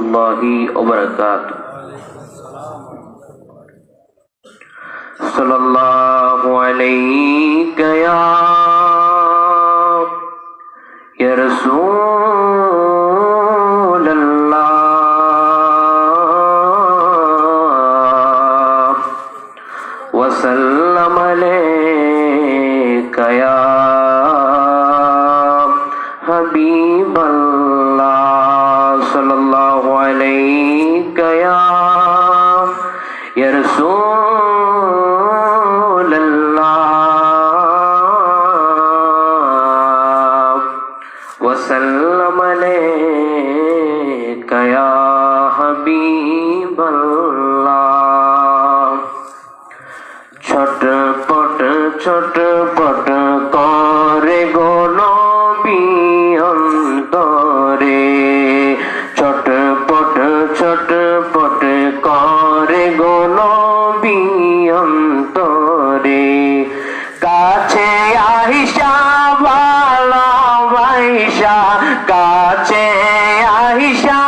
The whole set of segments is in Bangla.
রহমতুল্লাহি ওয়া বারাকাতুহু। সাল্লাল্লাহু আলাইকা ইয়া রাসূলুল্লাহ ওয়া সাল্লাম আলাইকা ইয়া হাবিবাল্লাহ সাল্লাল্লাহু আলাইকা ইয়া রাসূলুল্লাহ ওয়া সাল্লাম আলাইকা ইয়া হাবিবাল্লাহ। ছটপট ছটপট করে গো নবী অন্তরে, ছটপট ছটপট করে গো নবী অন্তরে, কাছে আইসা ভালোবাসা, কাছে আইসা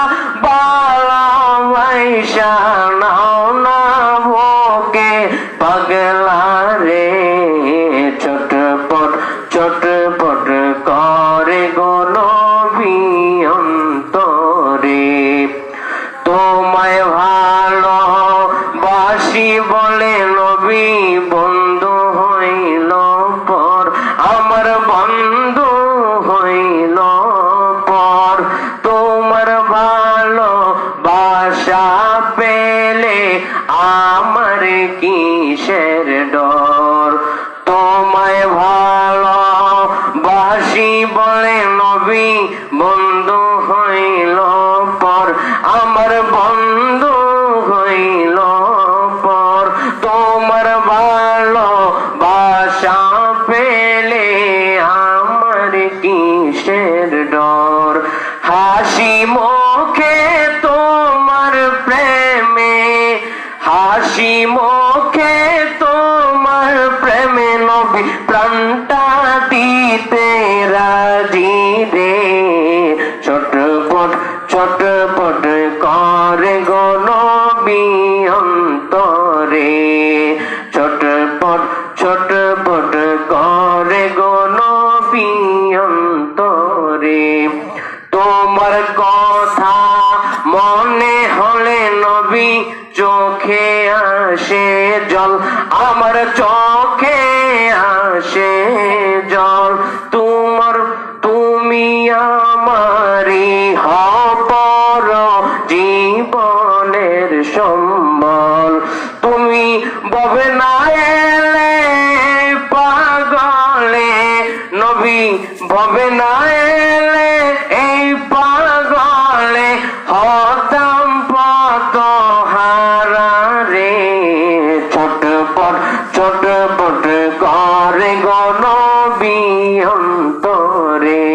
ভালোবাসা নাও না বুকে পাগলা রে, ছটপট ছটপট করে গো নবী অন্তরে। তোমায় ভালোবাসি বলে নবী বন্ধু হইল পর, আমার বন্ধু হইল পর। তোমার ভালোবাসা পেলে আমার কিসের ডর, তোমায় ভালোবাসি বলে নবী বন্ধু হইল পর, আমার বন্ধু হইল পর। তোমার ভালোবাসা পেলে আমার কিসের ডর, হাসি মুখে তোমার প্রেমে, হাসি মুখে তোমার প্রেমে নবী প্রাণটা দিতে রাজি রে, ছটপট ছটপট করে গো নবী অন্তরে, ছটপট ছটপট করে গো নবী অন্তরে। তোমার কথা মনে হলে নবী চোখে আসে জল, আমার চোখে আসে জল। তুমি আমারি হপর জীবনের সম্বল, তুমি ববে না এলে পাগলে নবী, ববে না এলে এই পাগলে হতাম পত হারা রে, ছটপট ছটপট করে গো নবী অন্তরে,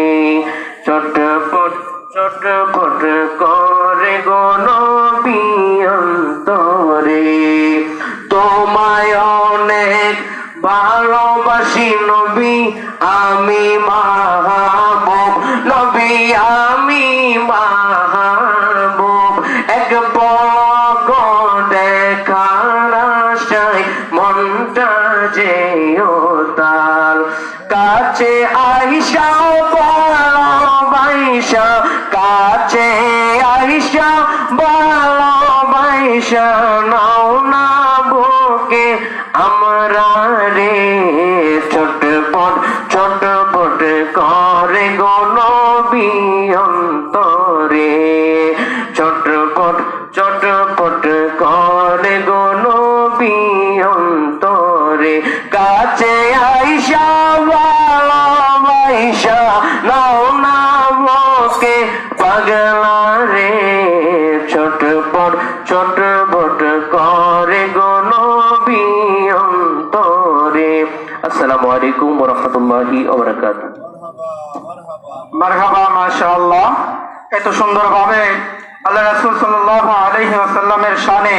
ছটপট ছটপট করে গো নবী অন্তরে। তোমায় অনেক ভালোবাসি নবী আমি মাহবুব, নবী আমি মাহবুব। এক পলক দেখার আশায় মনটা যে উতাল, কাছে আইসা ভালোবাসা, কাছে আইসা ভালোবাসা নাও না বুকে আমরা রে, ছটপট ছটপট করে গো নবী অন্তরে, ছটপট ছটপট করে গো নবী অন্তরে, কাছে আইসা ভালোবাসা নাও না বুকে পাগলা রে, ছটপট ছটপট করে গো নবী অন্তরে। আসসালামু আলাইকুম ওয়া রাহমাতুল্লাহি ওয়া বারাকাতুহু। মারহাবা, মাশাআল্লাহ। এত সুন্দরভাবে আল্লাহ রাসূল সাল্লাল্লাহু আলাইহি ওয়াসাল্লামের শানে